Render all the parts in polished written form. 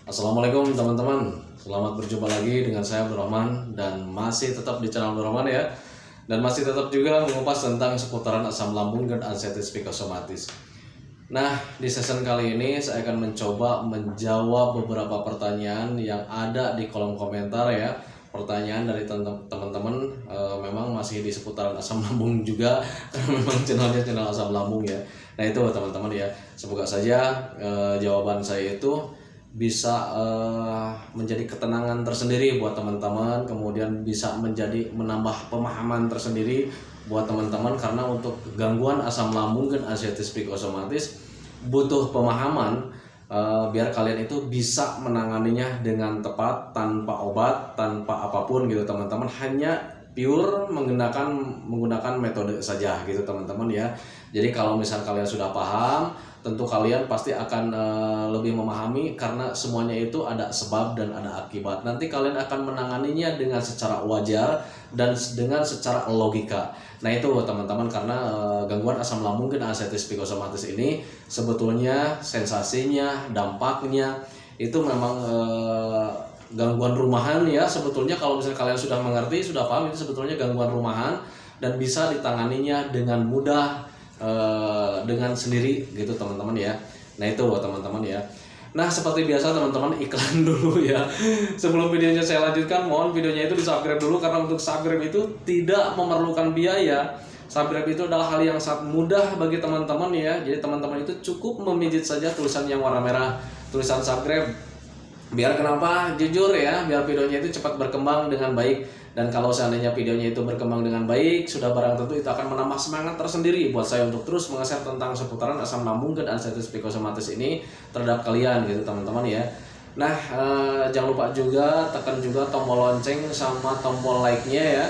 Assalamualaikum teman-teman, selamat berjumpa lagi dengan saya Abdurrahman dan masih tetap di channel Abdurrahman ya. Dan masih tetap juga mengupas tentang seputaran asam lambung dan anxiety psikosomatis. Nah, di season kali ini saya akan mencoba menjawab beberapa pertanyaan yang ada di kolom komentar ya. Pertanyaan dari teman-teman memang masih di seputaran asam lambung juga karena memang channelnya channel asam lambung ya. Nah itu teman-teman ya, semoga saja jawaban saya itu bisa menjadi ketenangan tersendiri buat teman-teman, kemudian bisa menjadi menambah pemahaman tersendiri buat teman-teman, karena untuk gangguan asam lambung dan anxiety psikosomatis butuh pemahaman biar kalian itu bisa menanganinya dengan tepat, tanpa obat, tanpa apapun gitu teman-teman, hanya pure menggunakan metode saja gitu teman-teman ya. Jadi kalau misal kalian sudah paham, tentu kalian pasti akan lebih memahami karena semuanya itu ada sebab dan ada akibat. Nanti kalian akan menanganinya dengan secara wajar dan dengan secara logika. Nah itu teman-teman, karena gangguan asam lambung dan anxiety psikosomatis ini sebetulnya sensasinya, dampaknya itu memang gangguan rumahan ya. Sebetulnya kalau misalnya kalian sudah mengerti, sudah paham, itu sebetulnya gangguan rumahan dan bisa ditanganinya dengan mudah dengan sendiri gitu teman-teman ya. Nah itu teman-teman ya. Nah seperti biasa teman-teman, iklan dulu ya. Sebelum videonya saya lanjutkan, mohon videonya itu di subscribe dulu, karena untuk subscribe itu tidak memerlukan biaya. Subscribe itu adalah hal yang sangat mudah bagi teman-teman ya. Jadi teman-teman itu cukup memijit saja tulisan yang warna merah, tulisan subscribe. Biar kenapa? Jujur ya, biar videonya itu cepat berkembang dengan baik. Dan kalau seandainya videonya itu berkembang dengan baik, sudah barang tentu itu akan menambah semangat tersendiri buat saya untuk terus mengeser tentang seputaran asam lambung dan anxiety psikosomatis ini terhadap kalian gitu teman-teman ya. Nah jangan lupa juga tekan juga tombol lonceng sama tombol like-nya ya,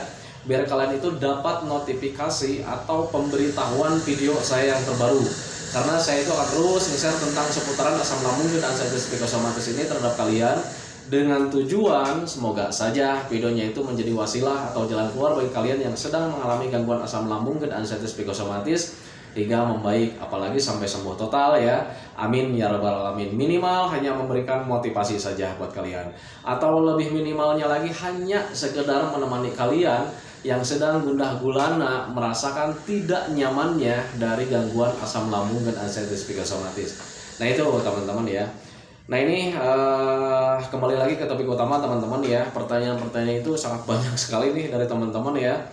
biar kalian itu dapat notifikasi atau pemberitahuan video saya yang terbaru. Karena saya itu akan terus nge-share tentang seputaran asam lambung dan anxiety psikosomatis ini terhadap kalian, dengan tujuan semoga saja videonya itu menjadi wasilah atau jalan keluar bagi kalian yang sedang mengalami gangguan asam lambung dan anxiety psikosomatis hingga membaik, apalagi sampai sembuh total ya. Amin ya rabbal alamin. Minimal hanya memberikan motivasi saja buat kalian, atau lebih minimalnya lagi hanya sekedar menemani kalian yang sedang gundah gulana merasakan tidak nyamannya dari gangguan asam lambung dan anxiety psikosomatis. Nah itu teman-teman ya. Nah ini kembali lagi ke topik utama teman-teman ya. Pertanyaan-pertanyaan itu sangat banyak sekali nih dari teman-teman ya.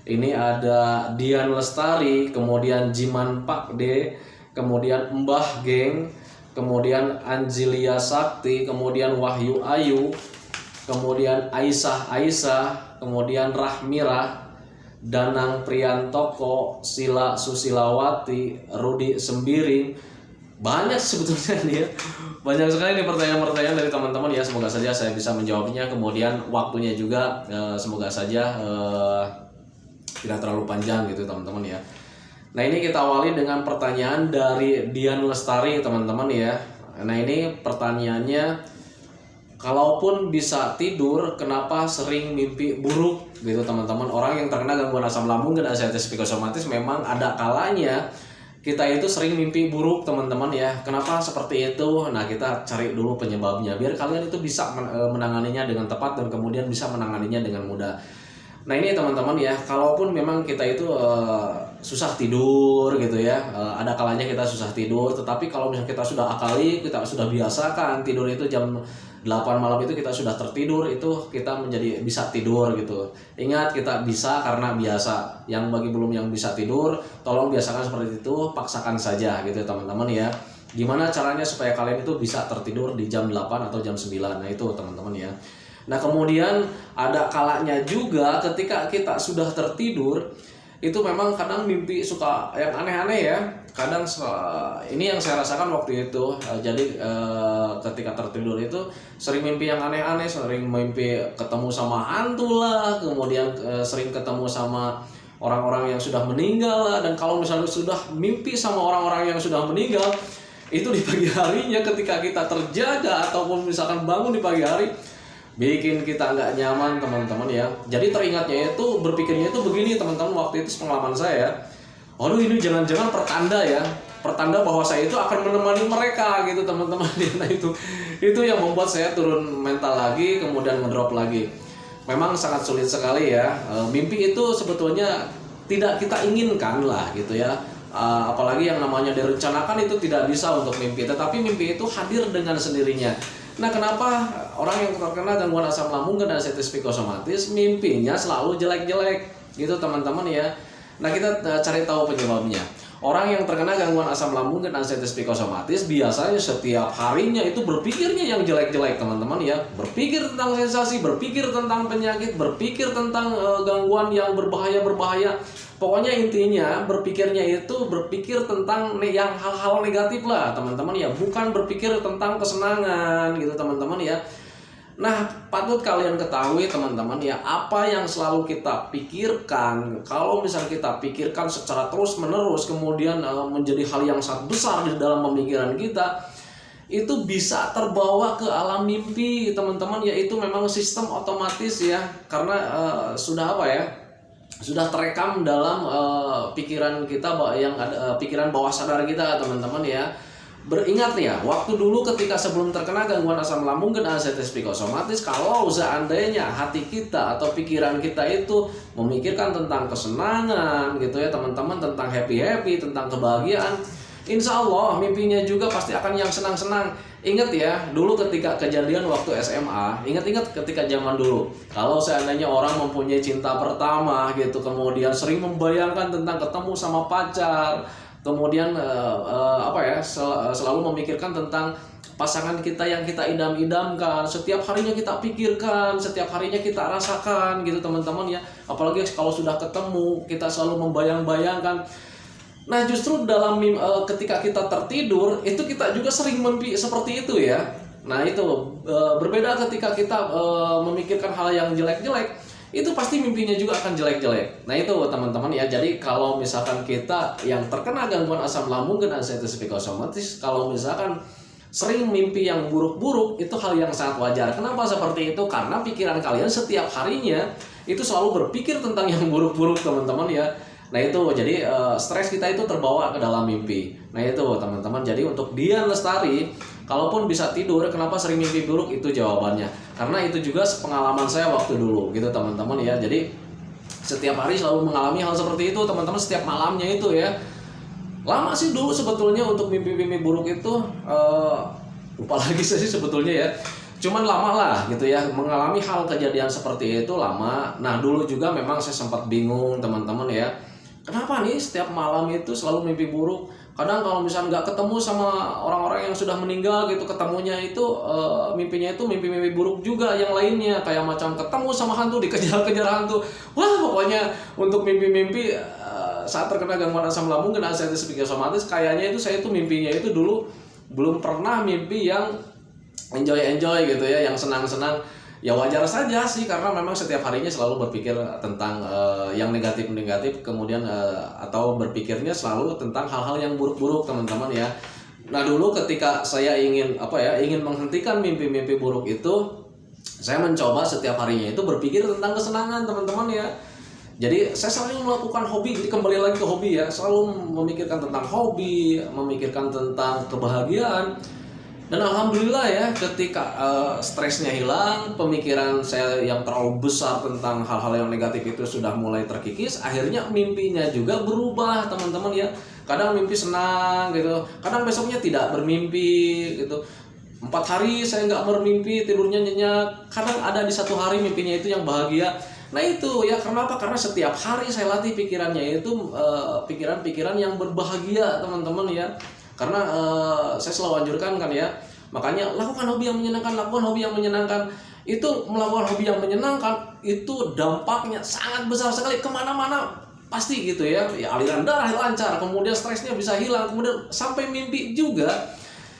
Ini ada Dian Lestari, kemudian Jiman Pak D, kemudian Mbah Geng, kemudian Anjilia Sakti, kemudian Wahyu Ayu, kemudian Aisyah, kemudian Rahmira, Danang Priyantoko, Sila Susilawati, Rudi Sembiring. Banyak sebetulnya nih ya, banyak sekali nih pertanyaan-pertanyaan dari teman-teman ya. Semoga saja saya bisa menjawabnya, kemudian waktunya juga semoga saja tidak terlalu panjang gitu teman-teman ya. Nah ini kita awali dengan pertanyaan dari Dian Lestari teman-teman ya. Nah ini pertanyaannya, kalaupun bisa tidur kenapa sering mimpi buruk gitu teman-teman. Orang yang terkena gangguan asam lambung dan anxiety psikosomatis memang ada kalanya kita itu sering mimpi buruk teman-teman ya. Kenapa seperti itu? Nah kita cari dulu penyebabnya biar kalian itu bisa menanganinya dengan tepat dan kemudian bisa menanganinya dengan mudah. Nah ini teman-teman ya, kalaupun memang kita itu susah tidur gitu ya, ada kalanya kita susah tidur, tetapi kalau misalnya kita sudah akali, kita sudah biasakan tidur itu jam 8 malam itu kita sudah tertidur, itu kita menjadi bisa tidur gitu. Ingat, kita bisa karena biasa. Yang bagi belum yang bisa tidur, tolong biasakan seperti itu, paksakan saja gitu teman-teman ya. Gimana caranya supaya kalian itu bisa tertidur di jam 8 atau jam 9. Nah itu teman-teman ya. Nah kemudian ada kalanya juga ketika kita sudah tertidur, itu memang kadang mimpi suka yang aneh-aneh ya. Kadang ini yang saya rasakan waktu itu. Jadi ketika tertidur itu sering mimpi yang aneh-aneh, sering mimpi ketemu sama hantu lah, kemudian sering ketemu sama orang-orang yang sudah meninggal lah. Dan kalau misalnya sudah mimpi sama orang-orang yang sudah meninggal, itu di pagi harinya ketika kita terjaga ataupun misalkan bangun di pagi hari, bikin kita nggak nyaman teman-teman ya. Jadi teringatnya itu, berpikirnya itu begini teman-teman, waktu itu pengalaman saya. Waduh ini jangan-jangan pertanda ya. pertanda bahwa saya itu akan menemani mereka gitu teman-teman. Nah itu yang membuat saya turun mental lagi, kemudian ngedrop lagi. Memang sangat sulit sekali ya. Mimpi itu sebetulnya tidak kita inginkan lah gitu ya. Apalagi yang namanya direncanakan itu tidak bisa untuk mimpi, tetapi mimpi itu hadir dengan sendirinya. Nah, kenapa orang yang terkena gangguan asam lambung dan anestesi psikosomatis mimpinya selalu jelek-jelek gitu teman-teman ya. Nah, kita cari tahu penyebabnya. Orang yang terkena gangguan asam lambung dan anestesi psikosomatis biasanya setiap harinya itu berpikirnya yang jelek-jelek teman-teman ya. Berpikir tentang sensasi, berpikir tentang penyakit, berpikir tentang gangguan yang berbahaya-berbahaya. Pokoknya intinya berpikirnya itu berpikir tentang yang hal-hal negatif lah teman-teman ya, bukan berpikir tentang kesenangan gitu teman-teman ya. Nah, patut kalian ketahui teman-teman ya, apa yang selalu kita pikirkan, kalau misalnya kita pikirkan secara terus-menerus kemudian menjadi hal yang sangat besar di dalam pemikiran kita, itu bisa terbawa ke alam mimpi teman-teman ya. Itu memang sistem otomatis ya, karena sudah apa ya, sudah terekam dalam pikiran kita yang ada, pikiran bawah sadar kita teman-teman ya. Beringat ya, waktu dulu ketika sebelum terkena gangguan asam lambung dan anestesi psikosomatis, kalau seandainya hati kita atau pikiran kita itu memikirkan tentang kesenangan gitu ya teman-teman, tentang happy-happy, tentang kebahagiaan, insya Allah mimpinya juga pasti akan yang senang-senang. Ingat ya, dulu ketika kejadian waktu SMA, ingat-ingat ketika zaman dulu, kalau seandainya orang mempunyai cinta pertama gitu, kemudian sering membayangkan tentang ketemu sama pacar, kemudian selalu memikirkan tentang pasangan kita yang kita idam-idamkan, setiap harinya kita pikirkan, setiap harinya kita rasakan gitu teman-teman ya. Apalagi kalau sudah ketemu, kita selalu membayang-bayangkan. Nah, justru dalam ketika kita tertidur itu kita juga sering mimpi seperti itu ya. Nah, itu berbeda ketika kita memikirkan hal yang jelek-jelek, itu pasti mimpinya juga akan jelek-jelek. Nah, itu teman-teman ya. Jadi kalau misalkan kita yang terkena gangguan asam lambung dan anestesi psikosomatis, kalau misalkan sering mimpi yang buruk-buruk, itu hal yang sangat wajar. Kenapa seperti itu? Karena pikiran kalian setiap harinya itu selalu berpikir tentang yang buruk-buruk teman-teman ya. Nah itu jadi stres kita itu terbawa ke dalam mimpi. Nah itu teman-teman, jadi untuk Dian Lestari, kalaupun bisa tidur, kenapa sering mimpi buruk? Itu jawabannya. Karena itu juga pengalaman saya waktu dulu gitu teman-teman ya. Jadi setiap hari selalu mengalami hal seperti itu teman-teman, setiap malamnya itu ya. Lama sih dulu sebetulnya untuk mimpi-mimpi buruk itu, lupa lagi sih sebetulnya ya. Cuman lama lah gitu ya, mengalami hal kejadian seperti itu lama. Nah dulu juga memang saya sempat bingung teman-teman ya. Kenapa nih setiap malam itu selalu mimpi buruk? Kadang kalau misalnya nggak ketemu sama orang-orang yang sudah meninggal gitu, ketemunya itu mimpinya itu mimpi-mimpi buruk juga yang lainnya. Kayak macam ketemu sama hantu, dikejar-kejar hantu. Wah pokoknya untuk mimpi-mimpi saat terkena gangguan asam lambung dan anestesi psikosomatis, kayaknya itu saya itu mimpinya itu dulu belum pernah mimpi yang enjoy gitu ya, yang senang-senang. Ya wajar saja sih, karena memang setiap harinya selalu berpikir tentang yang negatif-negatif, kemudian atau berpikirnya selalu tentang hal-hal yang buruk-buruk teman-teman ya. Nah dulu ketika saya ingin menghentikan mimpi-mimpi buruk itu, saya mencoba setiap harinya itu berpikir tentang kesenangan teman-teman ya. Jadi saya selalu melakukan hobi, jadi kembali lagi ke hobi ya, selalu memikirkan tentang hobi, memikirkan tentang kebahagiaan. Dan alhamdulillah ya, ketika stresnya hilang, pemikiran saya yang terlalu besar tentang hal-hal yang negatif itu sudah mulai terkikis, akhirnya mimpinya juga berubah teman-teman ya. Kadang mimpi senang gitu, kadang besoknya tidak bermimpi gitu. 4 hari saya nggak bermimpi, tidurnya nyenyak. Kadang ada di 1 hari mimpinya itu yang bahagia. Nah itu ya, karena apa? Karena setiap hari saya latih pikirannya itu pikiran-pikiran yang berbahagia teman-teman ya. Karena saya selalu anjurkan kan ya, makanya lakukan hobi yang menyenangkan, lakukan hobi yang menyenangkan. Itu melakukan hobi yang menyenangkan itu dampaknya sangat besar sekali, kemana-mana pasti gitu ya, aliran darah lancar, kemudian stresnya bisa hilang, kemudian sampai mimpi juga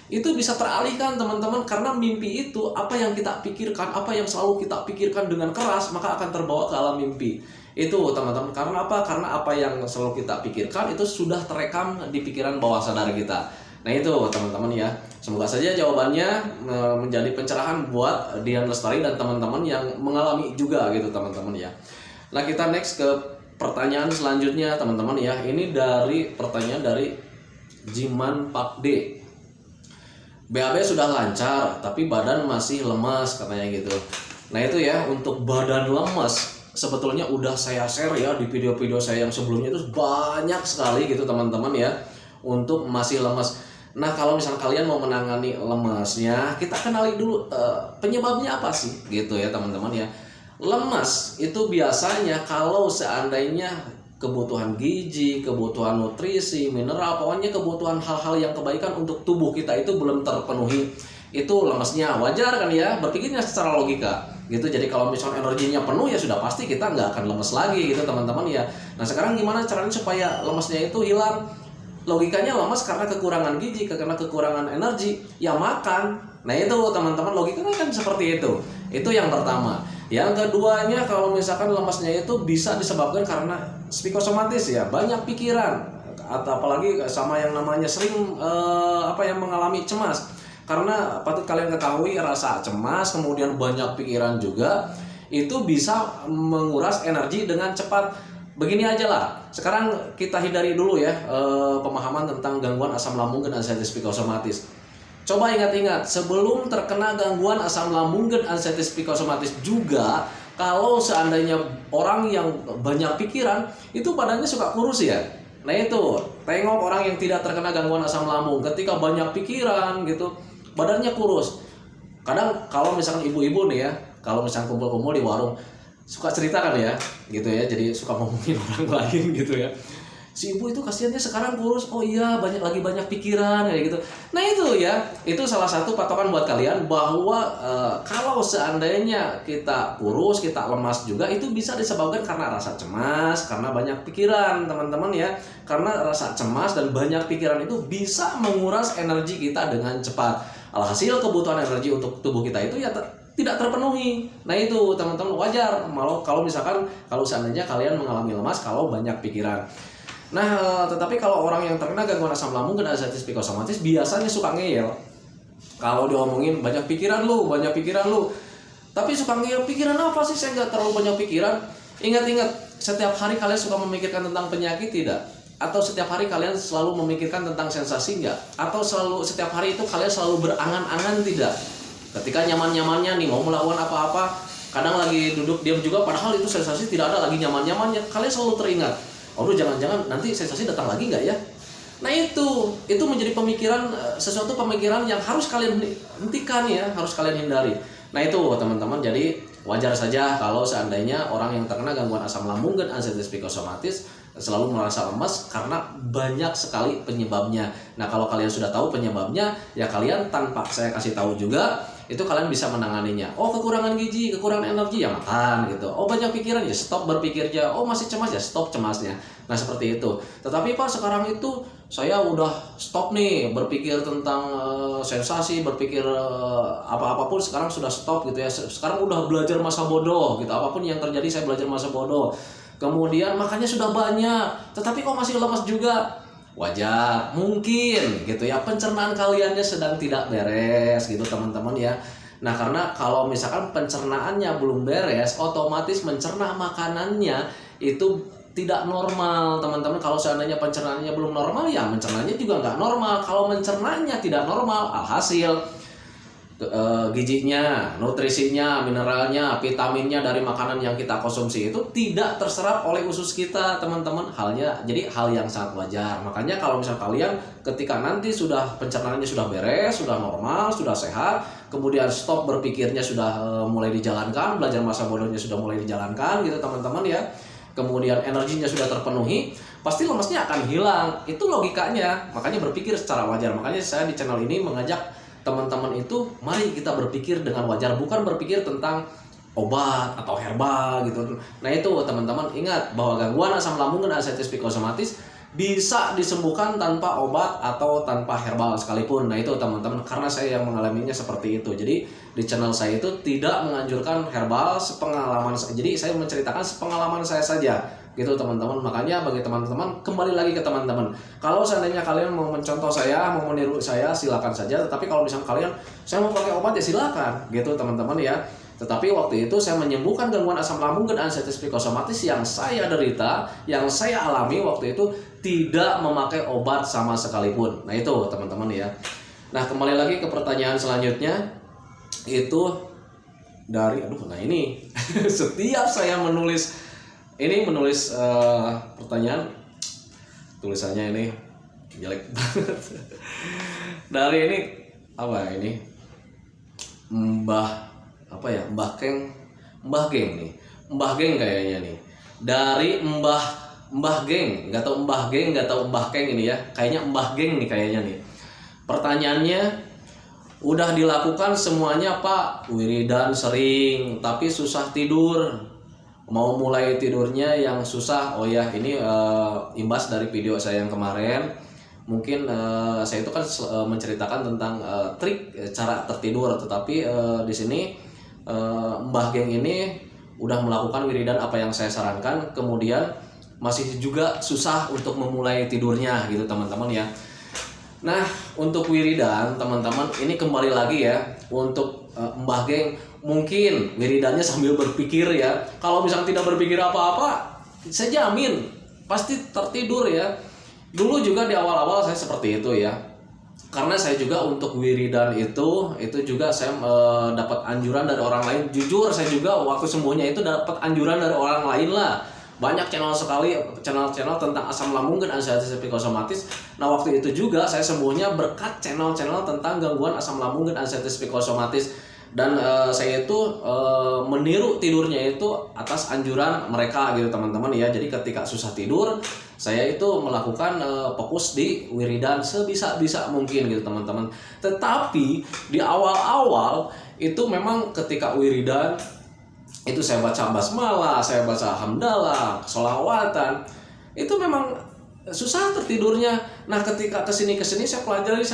itu bisa teralihkan teman-teman. Karena mimpi itu apa yang kita pikirkan, apa yang selalu kita pikirkan dengan keras, maka akan terbawa ke alam mimpi. Itu teman-teman, karena apa? Karena apa yang selalu kita pikirkan itu sudah terekam di pikiran bawah sadar kita. Nah itu teman-teman ya, semoga saja jawabannya menjadi pencerahan buat Dian Lestari dan teman-teman yang mengalami juga gitu teman-teman ya. Nah kita next ke pertanyaan selanjutnya teman-teman ya. Ini dari pertanyaan dari Jiman Pak D. BAB sudah lancar, tapi badan masih lemas katanya gitu. Nah itu ya, untuk badan lemas sebetulnya udah saya share ya di video-video saya yang sebelumnya, itu banyak sekali gitu teman-teman ya, untuk masih lemas. Nah kalau misalnya kalian mau menangani lemasnya, kita kenali dulu penyebabnya apa sih gitu ya teman-teman ya. Lemas itu biasanya kalau seandainya kebutuhan gizi, kebutuhan nutrisi, mineral, pokoknya kebutuhan hal-hal yang kebaikan untuk tubuh kita itu belum terpenuhi, itu lemesnya. Wajar kan ya, berpikirnya secara logika gitu. Jadi kalau misalnya energinya penuh ya sudah pasti kita nggak akan lemes lagi gitu teman-teman ya. Nah sekarang gimana caranya supaya lemesnya itu hilang? Logikanya lemas karena kekurangan gizi, karena kekurangan energi, ya makan. Nah itu teman-teman, logikanya kan seperti itu. Itu yang pertama. Yang keduanya, kalau misalkan lemasnya itu bisa disebabkan karena psikosomatis ya, banyak pikiran, atau apalagi sama yang namanya sering mengalami cemas. Karena patut kalian ketahui, rasa cemas kemudian banyak pikiran juga itu bisa menguras energi dengan cepat. Begini aja lah, sekarang kita hindari dulu ya pemahaman tentang gangguan asam lambung dan anxieties psikosomatis. Coba ingat-ingat, sebelum terkena gangguan asam lambung dan anxieties psikosomatis juga, kalau seandainya orang yang banyak pikiran, itu badannya suka kurus ya. Nah itu, tengok orang yang tidak terkena gangguan asam lambung, ketika banyak pikiran gitu, badannya kurus. Kadang kalau misalkan ibu-ibu nih ya, kalau misalkan kumpul-kumpul di warung, suka cerita kan ya, gitu ya, jadi suka ngomongin orang lain gitu ya. Si ibu itu kasihannya sekarang kurus, oh iya banyak pikiran kayak gitu. Nah itu ya, itu salah satu patokan buat kalian bahwa kalau seandainya kita kurus, kita lemas juga, itu bisa disebabkan karena rasa cemas, karena banyak pikiran teman-teman ya. Karena rasa cemas dan banyak pikiran itu bisa menguras energi kita dengan cepat. Alhasil kebutuhan energi untuk tubuh kita itu ya tidak terpenuhi. Nah itu teman-teman, wajar kalau misalkan kalau seandainya kalian mengalami lemas kalau banyak pikiran. Nah, tetapi kalau orang yang terkena gangguan asam lambung dan anxieties psikosomatis biasanya suka ngeyel. Kalau diomongin banyak pikiran lu. Tapi suka ngeyel, pikiran apa sih? Saya nggak terlalu banyak pikiran. Ingat-ingat, setiap hari kalian suka memikirkan tentang penyakit tidak? Atau setiap hari kalian selalu memikirkan tentang sensasi nggak? Atau setiap hari itu kalian selalu berangan-angan tidak? Ketika nyaman-nyamannya nih mau melakukan apa-apa, kadang lagi duduk diam juga, padahal itu sensasi tidak ada, lagi nyaman-nyamannya, kalian selalu teringat. Aduh jangan-jangan nanti sensasi datang lagi nggak ya? Nah itu menjadi sesuatu pemikiran yang harus kalian hentikan ya, harus kalian hindari. Nah itu teman-teman, jadi wajar saja kalau seandainya orang yang terkena gangguan asam lambung dan anxieties psikosomatis selalu merasa lemas karena banyak sekali penyebabnya. Nah kalau kalian sudah tahu penyebabnya, ya kalian tanpa saya kasih tahu juga, itu kalian bisa menanganinya. Oh kekurangan gizi, kekurangan energi, ya makan gitu. Oh banyak pikiran, ya stop berpikirnya. Oh masih cemas, ya stop cemasnya. Nah seperti itu. Tetapi Pak sekarang itu saya udah stop nih berpikir tentang sensasi, berpikir apa-apapun sekarang sudah stop gitu ya. Sekarang udah belajar masa bodoh gitu. Apapun yang terjadi saya belajar masa bodoh. Kemudian makannya sudah banyak, tetapi kok masih lemas juga. Wajar, mungkin gitu ya, pencernaan kaliannya sedang tidak beres gitu teman-teman ya. Nah karena kalau misalkan pencernaannya belum beres, otomatis mencerna makanannya itu tidak normal teman-teman. Kalau seandainya pencernaannya belum normal, ya mencernanya juga nggak normal. Kalau mencernanya tidak normal, alhasil gizinya, nutrisinya, mineralnya, vitaminnya dari makanan yang kita konsumsi itu tidak terserap oleh usus kita teman-teman. Jadi hal yang sangat wajar. Makanya kalau misal kalian ketika nanti sudah pencernaannya sudah beres, sudah normal, sudah sehat, kemudian stop berpikirnya sudah mulai dijalankan, belajar masa bodohnya sudah mulai dijalankan gitu teman-teman ya, kemudian energinya sudah terpenuhi, pasti lemasnya akan hilang. Itu logikanya. Makanya berpikir secara wajar. Makanya saya di channel ini mengajak teman-teman itu, mari kita berpikir dengan wajar, bukan berpikir tentang obat atau herbal gitu. Nah itu teman-teman ingat bahwa gangguan asam lambung dan anxieties psikosomatis bisa disembuhkan tanpa obat atau tanpa herbal sekalipun. Nah itu teman-teman, karena saya yang mengalaminya seperti itu. Jadi di channel saya itu tidak menganjurkan herbal, sepengalaman. Jadi saya menceritakan sepengalaman saya saja gitu teman-teman. Makanya bagi teman-teman, kembali lagi ke teman-teman, kalau seandainya kalian mau mencontoh saya, mau meniru saya, silakan saja. Tetapi kalau misalnya kalian saya mau pakai obat, ya silakan gitu teman-teman ya. Tetapi waktu itu saya menyembuhkan gangguan asam lambung dan anxiety psikosomatis yang saya derita, yang saya alami waktu itu tidak memakai obat sama sekalipun. Nah itu teman-teman ya. Nah kembali lagi ke pertanyaan selanjutnya, itu dari nah ini setiap saya menulis pertanyaan, tulisannya ini jelek banget. Dari ini apa ini Mbah Geng kayaknya nih. Dari Mbah Geng, nggak tahu Mbah Geng ini ya. Kayaknya Mbah Geng nih kayaknya nih. Pertanyaannya, udah dilakukan semuanya Pak, wiridan sering, tapi susah tidur. Mau mulai tidurnya yang susah. Oh ya, ini imbas dari video saya yang kemarin. Mungkin saya itu kan menceritakan tentang trik cara tertidur, tetapi di sini Mbah Geng ini udah melakukan wiridan apa yang saya sarankan, kemudian masih juga susah untuk memulai tidurnya gitu teman-teman ya. Nah untuk wiridan teman-teman ini kembali lagi ya, untuk Mbah Geng mungkin wiridannya sambil berpikir ya. Kalau misalnya tidak berpikir apa-apa, saya jamin pasti tertidur ya. Dulu juga di awal-awal saya seperti itu ya. Karena saya juga untuk wiridan itu juga saya dapat anjuran dari orang lain. Jujur saya juga waktu semuanya itu dapat anjuran dari orang lain lah. Banyak channel tentang asam lambung dan anxiety psikosomatis. Nah waktu itu juga saya sembuhnya berkat channel tentang gangguan asam lambung dan anxiety psikosomatis. Dan saya itu meniru tidurnya itu atas anjuran mereka gitu teman-teman ya. Jadi ketika susah tidur, saya itu melakukan fokus di wiridan sebisa-bisa mungkin gitu teman-teman. Tetapi di awal-awal itu memang ketika wiridan itu saya baca basmalah, saya baca hamdalah, sholawatan, itu memang susah tertidurnya. Nah ketika kesini saya pelajari,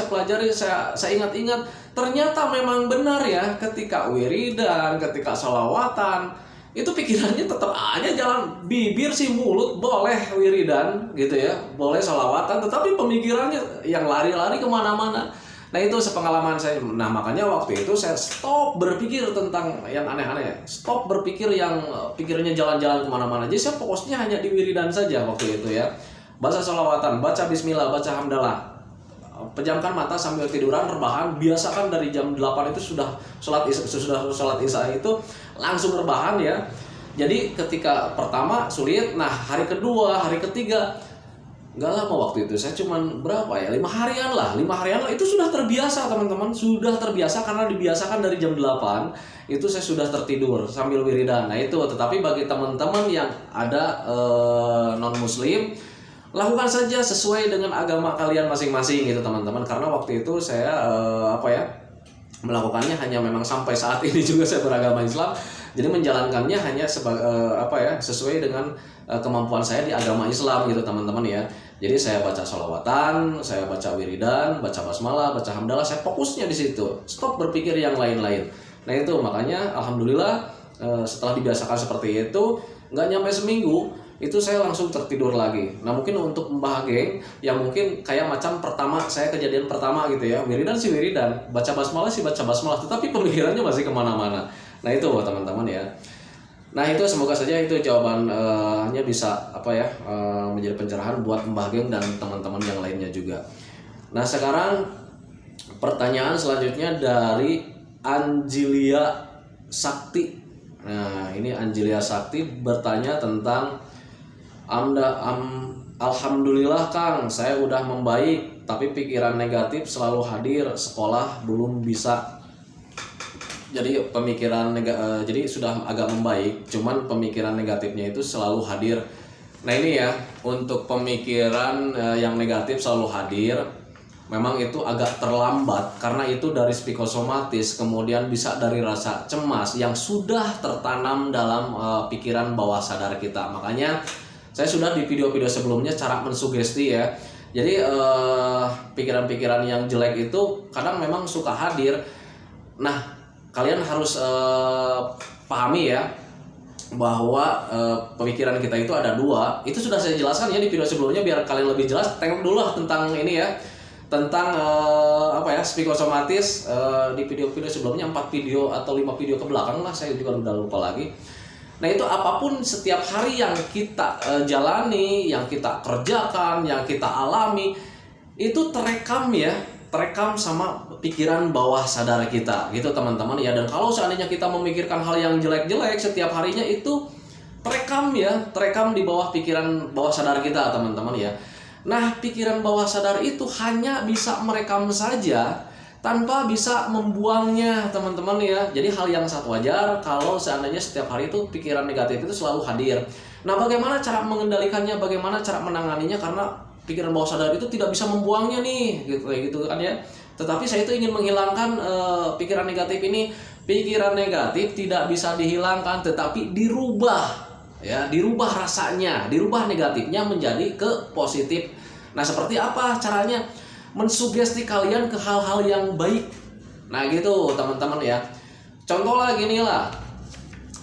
saya ingat-ingat, ternyata memang benar ya, ketika wiridan, ketika sholawatan, itu pikirannya tetap aja jalan. Bibir sih, mulut boleh wiridan gitu ya, boleh sholawatan, tetapi pemikirannya yang lari-lari kemana-mana. Nah itu sepengalaman saya. Nah makanya waktu itu saya stop berpikir tentang yang aneh-aneh, stop berpikir yang pikirnya jalan-jalan kemana-mana. Jadi saya fokusnya hanya di wiridan saja waktu itu ya. Baca sholawatan, baca bismillah, baca hamdalah, pejamkan mata sambil tiduran, rebahan. Biasakan dari jam 8 itu sudah sholat isya itu langsung rebahan ya. Jadi ketika pertama sulit, nah hari kedua, hari ketiga nggak lama waktu itu, saya cuman berapa ya, 5 harian lah itu sudah terbiasa teman-teman, sudah terbiasa karena dibiasakan dari jam 8 itu saya sudah tertidur sambil wiridan. Nah itu, tetapi bagi teman-teman yang ada non muslim, lakukan saja sesuai dengan agama kalian masing-masing gitu teman-teman, karena waktu itu saya melakukannya hanya memang sampai saat ini juga saya beragama Islam, jadi menjalankannya hanya sesuai dengan kemampuan saya di agama Islam gitu teman-teman ya. Jadi saya baca sholawatan, saya baca wiridan, baca basmalah, baca hamdalah, saya fokusnya di situ, stop berpikir yang lain-lain. Nah itu makanya alhamdulillah setelah dibiasakan seperti itu, nggak nyampe seminggu itu saya langsung tertidur lagi. Nah mungkin untuk Mbah Geng yang mungkin kayak macam pertama, saya kejadian pertama gitu ya, wiridan sih wiridan, baca basmalah sih baca basmalah, tetapi pemikirannya masih kemana-mana. Nah itu teman-teman ya. Nah itu semoga saja itu jawabannya bisa menjadi pencerahan buat Mbah Geng dan teman-teman yang lainnya juga. Nah sekarang pertanyaan selanjutnya dari Anjilia Sakti. Nah ini Anjilia Sakti bertanya tentang Alhamdulillah Kang, saya udah membaik, tapi pikiran negatif selalu hadir, sekolah belum bisa. Jadi jadi sudah agak membaik, cuman pemikiran negatifnya itu selalu hadir. Nah ini ya, untuk pemikiran yang negatif selalu hadir, memang itu agak terlambat karena itu dari psikosomatis, kemudian bisa dari rasa cemas yang sudah tertanam dalam pikiran bawah sadar kita. Makanya saya sudah di video-video sebelumnya cara mensugesti ya. Jadi pikiran-pikiran yang jelek itu kadang memang suka hadir. Nah kalian harus pahami ya, bahwa pemikiran kita itu ada dua. Itu sudah saya jelaskan ya di video sebelumnya, biar kalian lebih jelas. Tengok dulu lah tentang ini ya, tentang psikosomatis di video-video sebelumnya, 4 video atau 5 video ke belakang lah, saya juga udah lupa lagi. Nah itu apapun setiap hari yang kita jalani, yang kita kerjakan, yang kita alami, itu terekam ya, terekam sama pikiran bawah sadar kita gitu teman-teman ya. Dan kalau seandainya kita memikirkan hal yang jelek-jelek setiap harinya, itu terekam ya, terekam di bawah pikiran bawah sadar kita teman-teman ya. Nah pikiran bawah sadar itu hanya bisa merekam saja tanpa bisa membuangnya teman-teman ya. Jadi hal yang sangat wajar kalau seandainya setiap hari itu pikiran negatif itu selalu hadir. Nah bagaimana cara mengendalikannya, bagaimana cara menanganinya, karena pikiran bawah sadar itu tidak bisa membuangnya nih gitu kan ya. Tetapi saya itu ingin menghilangkan pikiran negatif ini. Pikiran negatif tidak bisa dihilangkan, tetapi dirubah ya, dirubah rasanya, dirubah negatifnya menjadi ke positif. Nah seperti apa caranya? Mensugesti kalian ke hal-hal yang baik. Nah gitu teman-teman ya. Contoh lah gini lah,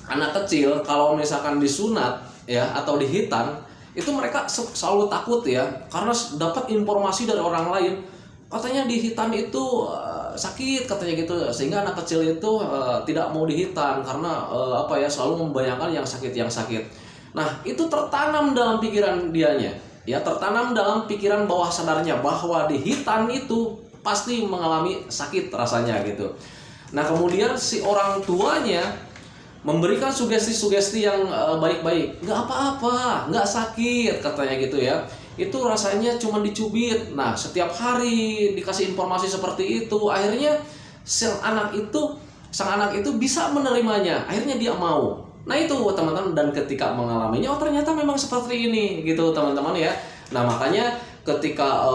anak kecil kalau misalkan disunat ya atau dihitan, itu mereka selalu takut ya, karena dapat informasi dari orang lain katanya dihitan itu sakit katanya gitu, sehingga anak kecil itu tidak mau dihitan karena selalu membayangkan yang sakit. Nah itu tertanam dalam pikiran dianya ya, tertanam dalam pikiran bawah sadarnya bahwa dihitan itu pasti mengalami sakit rasanya gitu. Nah kemudian si orang tuanya memberikan sugesti-sugesti yang baik-baik, nggak apa-apa, nggak sakit katanya gitu ya, itu rasanya cuma dicubit. Nah setiap hari dikasih informasi seperti itu, akhirnya sang anak itu bisa menerimanya, akhirnya dia mau. Nah itu teman-teman, dan ketika mengalaminya, oh ternyata memang seperti ini gitu teman-teman ya. Nah makanya ketika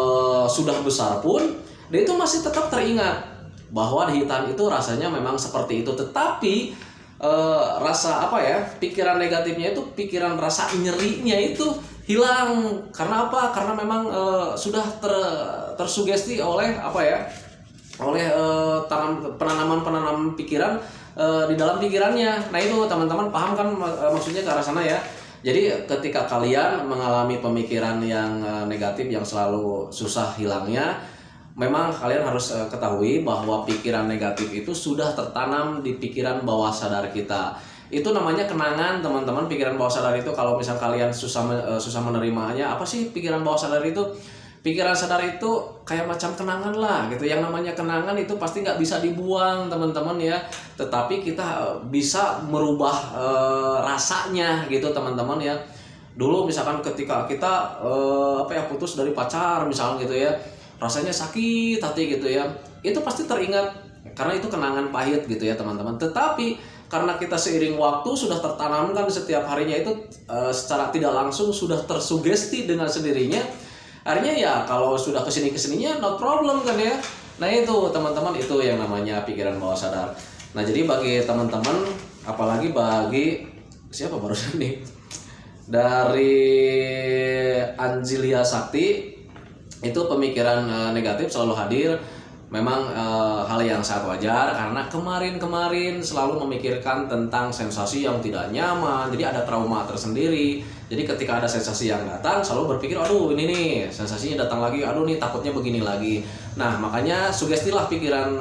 sudah besar pun dia itu masih tetap teringat bahwa dihitan itu rasanya memang seperti itu, tetapi pikiran negatifnya itu, pikiran rasa nyerinya itu hilang. Karena apa? Karena memang sudah tersugesti oleh penanaman pikiran di dalam pikirannya. Nah itu teman-teman paham kan maksudnya ke arah sana ya. Jadi ketika kalian mengalami pemikiran yang negatif yang selalu susah hilangnya, memang kalian harus ketahui bahwa pikiran negatif itu sudah tertanam di pikiran bawah sadar kita. Itu namanya kenangan teman-teman. Pikiran bawah sadar itu kalau misal kalian susah menerimanya, apa sih pikiran bawah sadar itu? Pikiran sadar itu kayak macam kenangan lah gitu. Yang namanya kenangan itu pasti nggak bisa dibuang teman-teman ya. Tetapi kita bisa merubah rasanya gitu teman-teman ya. Dulu misalkan ketika kita putus dari pacar misalnya gitu ya, rasanya sakit hati gitu ya, itu pasti teringat karena itu kenangan pahit gitu ya teman-teman. Tetapi karena kita seiring waktu sudah tertanamkan setiap harinya itu secara tidak langsung sudah tersugesti dengan sendirinya, akhirnya ya kalau sudah kesininya no problem kan ya. Nah itu teman-teman, itu yang namanya pikiran bawah sadar. Nah jadi bagi teman-teman, apalagi bagi siapa barusan nih dari Anjilia Sakti, itu pemikiran negatif selalu hadir. Memang hal yang sangat wajar karena kemarin selalu memikirkan tentang sensasi yang tidak nyaman, jadi ada trauma tersendiri. Jadi ketika ada sensasi yang datang selalu berpikir, aduh ini nih sensasinya datang lagi, aduh nih takutnya begini lagi. Nah makanya sugestilah pikiran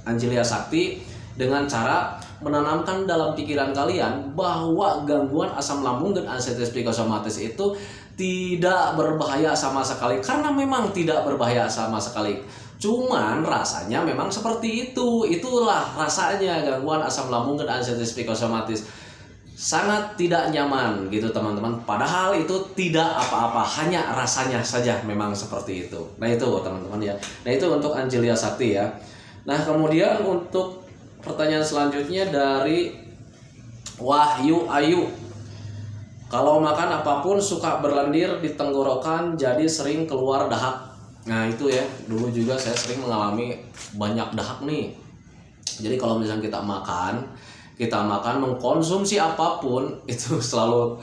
Anjilia Sakti dengan cara menanamkan dalam pikiran kalian bahwa gangguan asam lambung dan anxiety psikosomatis itu tidak berbahaya sama sekali, karena memang tidak berbahaya sama sekali. Cuman rasanya memang seperti itu. Itulah rasanya gangguan asam lambung dan anxiety psikosomatis. Sangat tidak nyaman gitu teman-teman. Padahal itu tidak apa-apa, hanya rasanya saja memang seperti itu. Nah itu teman-teman ya. Nah itu untuk Anjilia Sakti ya. Nah kemudian untuk pertanyaan selanjutnya dari Wahyu Ayu. Kalau makan apapun suka berlendir di tenggorokan, jadi sering keluar dahak. Nah itu ya, dulu juga saya sering mengalami banyak dahak nih. Jadi kalau misalnya kita makan mengkonsumsi apapun itu selalu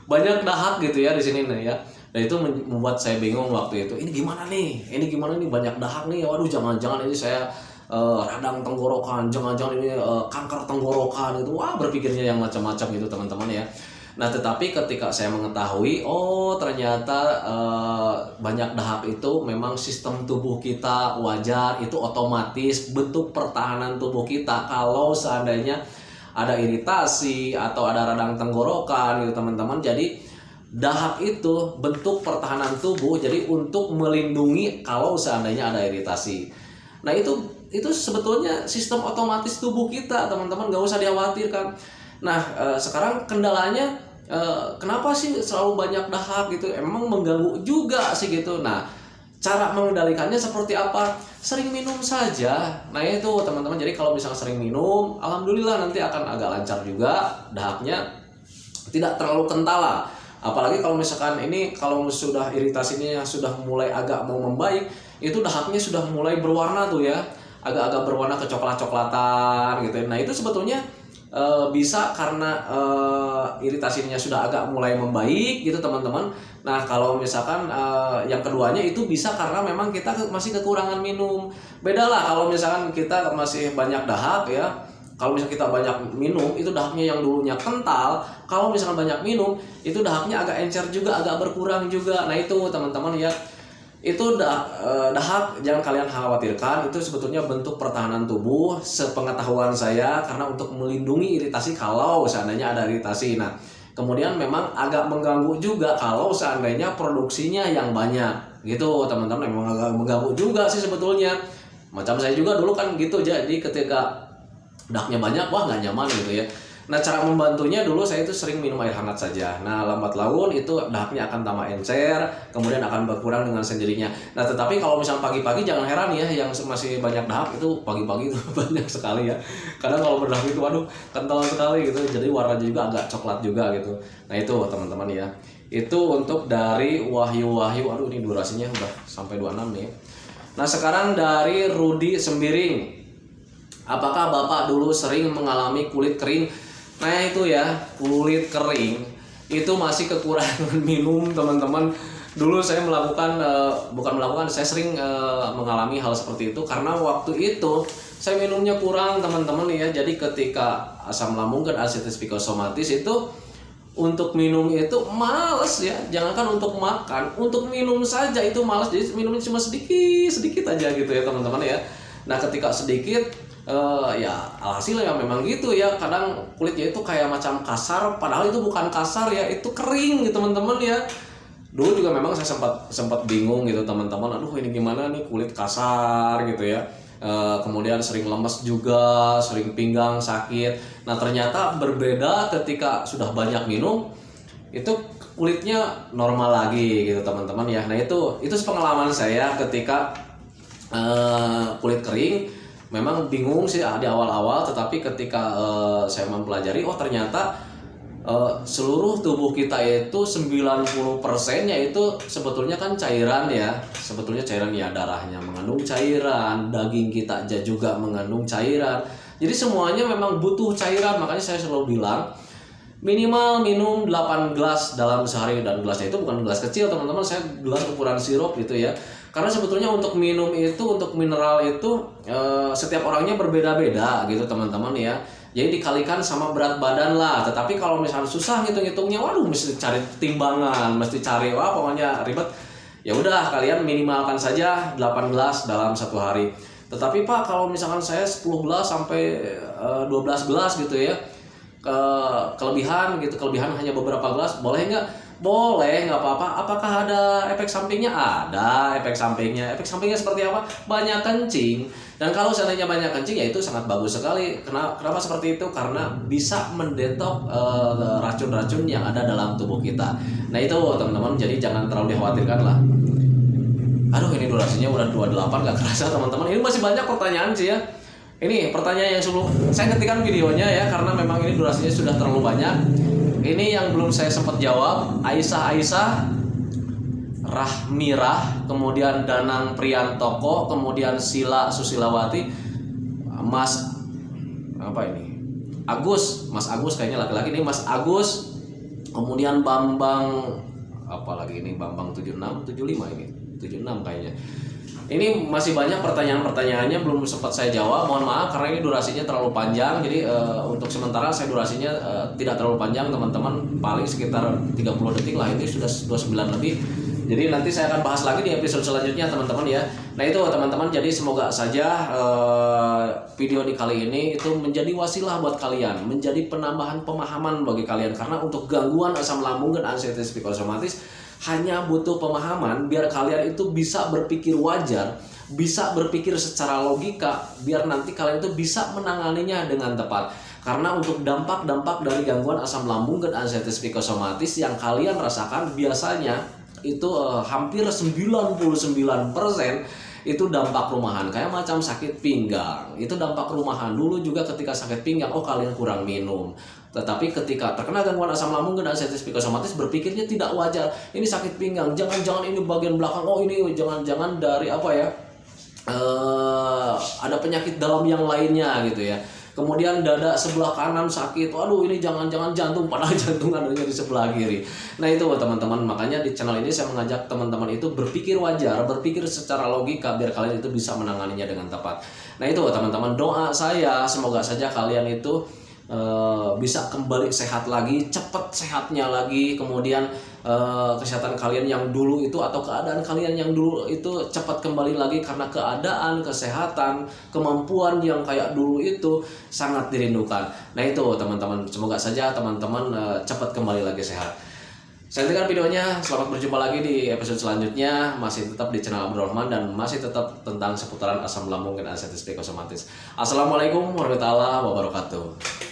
banyak dahak gitu ya di sini nih ya. Dan itu membuat saya bingung waktu itu. Ini gimana nih banyak dahak nih. Waduh jangan-jangan ini saya radang tenggorokan, jangan-jangan ini kanker tenggorokan itu. Wah berpikirnya yang macam-macam gitu teman-teman ya. Nah, tetapi ketika saya mengetahui, oh ternyata banyak dahak itu memang sistem tubuh kita wajar, itu otomatis bentuk pertahanan tubuh kita kalau seandainya ada iritasi atau ada radang tenggorokan gitu teman-teman. Jadi dahak itu bentuk pertahanan tubuh, jadi untuk melindungi kalau seandainya ada iritasi. Nah, itu sebetulnya sistem otomatis tubuh kita teman-teman, gak usah dikhawatirkan. Nah, sekarang kendalanya kenapa sih selalu banyak dahak gitu? Emang mengganggu juga sih gitu. Nah, cara mengendalikannya seperti apa? Sering minum saja. Nah, itu teman-teman. Jadi kalau misalnya sering minum, alhamdulillah nanti akan agak lancar juga dahaknya, tidak terlalu kental lah. Apalagi kalau misalkan ini kalau sudah iritasinya sudah mulai agak mau membaik, itu dahaknya sudah mulai berwarna tuh ya, agak-agak berwarna kecoklat-coklatan gitu. Nah, itu sebetulnya bisa karena iritasinya sudah agak mulai membaik gitu teman-teman. Nah, kalau misalkan yang keduanya itu bisa karena memang kita masih kekurangan minum. Beda lah kalau misalkan kita masih banyak dahak ya. Kalau misalkan kita banyak minum, itu dahaknya yang dulunya kental. Kalau misalkan banyak minum, itu dahaknya agak encer juga, agak berkurang juga. Nah, itu teman-teman ya. Itu dahak jangan kalian khawatirkan, itu sebetulnya bentuk pertahanan tubuh sepengetahuan saya, karena untuk melindungi iritasi kalau seandainya ada iritasi. Nah, kemudian memang agak mengganggu juga kalau seandainya produksinya yang banyak gitu teman-teman, memang agak mengganggu juga sih sebetulnya. Macam saya juga dulu kan gitu, jadi ketika dahaknya banyak, wah nggak nyaman gitu ya. Nah, cara membantunya dulu saya itu sering minum air hangat saja. Nah, lambat laun itu dahaknya akan tambah encer, kemudian akan berkurang dengan sendirinya. Nah, tetapi kalau misalnya pagi-pagi jangan heran ya, yang masih banyak dahak itu pagi-pagi itu banyak sekali ya. Karena kalau berdahak itu waduh kental sekali gitu, jadi warnanya juga agak coklat juga gitu. Nah, itu teman-teman ya. Itu untuk dari Wahyu. Aduh, ini durasinya udah sampai 26 nih. Nah, sekarang dari Rudi Sembiring. Apakah Bapak dulu sering mengalami kulit kering? Nah, itu ya, kulit kering itu masih kekurangan minum teman-teman. Dulu saya saya sering mengalami hal seperti itu karena waktu itu saya minumnya kurang teman-teman ya. Jadi ketika asam lambung dan arthritis psikosomatis itu untuk minum itu males ya, jangankan untuk makan, untuk minum saja itu males. Jadi minumnya cuma sedikit aja gitu ya teman-teman ya. Nah, ketika sedikit ya alhasil ya memang gitu ya, kadang kulitnya itu kayak macam kasar, padahal itu bukan kasar ya, itu kering gitu teman-teman ya. Dulu juga memang saya sempat bingung gitu teman-teman, aduh ini gimana nih kulit kasar gitu ya. Kemudian sering lemes juga, sering pinggang sakit. Nah, ternyata berbeda ketika sudah banyak minum, itu kulitnya normal lagi gitu teman-teman ya. Nah, itu pengalaman saya ketika kulit kering. Memang bingung sih di awal-awal, tetapi ketika saya mempelajari, oh ternyata seluruh tubuh kita itu 90%-nya itu sebetulnya kan cairan ya. Sebetulnya cairan ya, darahnya mengandung cairan, daging kita juga mengandung cairan. Jadi semuanya memang butuh cairan, makanya saya selalu bilang minimal minum 8 gelas dalam sehari, dan gelasnya itu bukan gelas kecil teman-teman, saya gelas ukuran sirup gitu ya. Karena sebetulnya untuk minum itu, untuk mineral itu setiap orangnya berbeda-beda gitu teman-teman ya. Jadi dikalikan sama berat badan lah. Tetapi kalau misalnya susah ngitung-ngitungnya, waduh mesti cari timbangan, mesti cari pokoknya ribet. Ya udah, kalian minimalkan saja 8 gelas dalam satu hari. Tetapi Pak, kalau misalkan saya 10 gelas sampai 12 gelas gitu ya, kelebihan hanya beberapa gelas, boleh nggak? Boleh, nggak apa-apa. Apakah ada efek sampingnya? Ada efek sampingnya. Efek sampingnya seperti apa? Banyak kencing. Dan kalau seandainya banyak kencing, ya itu sangat bagus sekali. Kenapa seperti itu? Karena bisa mendetok racun-racun yang ada dalam tubuh kita. Nah, itu teman-teman, jadi jangan terlalu dikhawatirkan lah. Aduh, ini durasinya udah 28, gak kerasa teman-teman. Ini masih banyak pertanyaan sih ya. Ini pertanyaan yang sebelum saya ketikkan videonya ya, karena memang ini durasinya sudah terlalu banyak. Ini yang belum saya sempat jawab. Aisyah, Rahmirah, kemudian Danang Priyantoko, kemudian Sila Susilawati, Mas Agus kayaknya laki-laki nih, Mas Agus, kemudian Bambang 76, 75 ini 76 kayaknya. Ini masih banyak pertanyaan-pertanyaannya belum sempat saya jawab. Mohon maaf karena ini durasinya terlalu panjang. Jadi untuk sementara saya durasinya tidak terlalu panjang teman-teman, paling sekitar 30 detik lah. Ini sudah 29 lebih. Jadi nanti saya akan bahas lagi di episode selanjutnya teman-teman ya. Nah itu teman-teman, jadi semoga saja video di kali ini itu menjadi wasilah buat kalian, menjadi penambahan pemahaman bagi kalian. Karena untuk gangguan asam lambung dan anxiety psikosomatis hanya butuh pemahaman biar kalian itu bisa berpikir wajar, bisa berpikir secara logika, biar nanti kalian itu bisa menanganinya dengan tepat. Karena untuk dampak-dampak dari gangguan asam lambung dan anxiety psikosomatis yang kalian rasakan biasanya itu hampir 99% itu dampak rumahan, kayak macam sakit pinggang. Itu dampak rumahan. Dulu juga ketika sakit pinggang, oh kalian kurang minum. Tetapi ketika terkena gangguan asam lambung dan anxiety psikosomatis, berpikirnya tidak wajar. Ini sakit pinggang, jangan-jangan ini bagian belakang. Oh ini jangan-jangan dari apa ya? Ada penyakit dalam yang lainnya gitu ya. Kemudian dada sebelah kanan sakit, waduh ini jangan-jangan jantung, padahal jantung adanya di sebelah kiri. Nah itu teman-teman, makanya di channel ini saya mengajak teman-teman itu berpikir wajar, berpikir secara logika biar kalian itu bisa menanganinya dengan tepat. Nah itu teman-teman, doa saya semoga saja kalian itu bisa kembali sehat lagi, cepat sehatnya lagi, kemudian kesehatan kalian yang dulu itu atau keadaan kalian yang dulu itu cepat kembali lagi, karena keadaan, kesehatan, kemampuan yang kayak dulu itu sangat dirindukan. Nah itu teman-teman, semoga saja teman-teman cepat kembali lagi sehat. Saya hentikan videonya, selamat berjumpa lagi di episode selanjutnya. Masih tetap di channel Abdurrahman dan masih tetap tentang seputaran asam lambung dan anxiety psikosomatis. Assalamualaikum warahmatullahi wabarakatuh.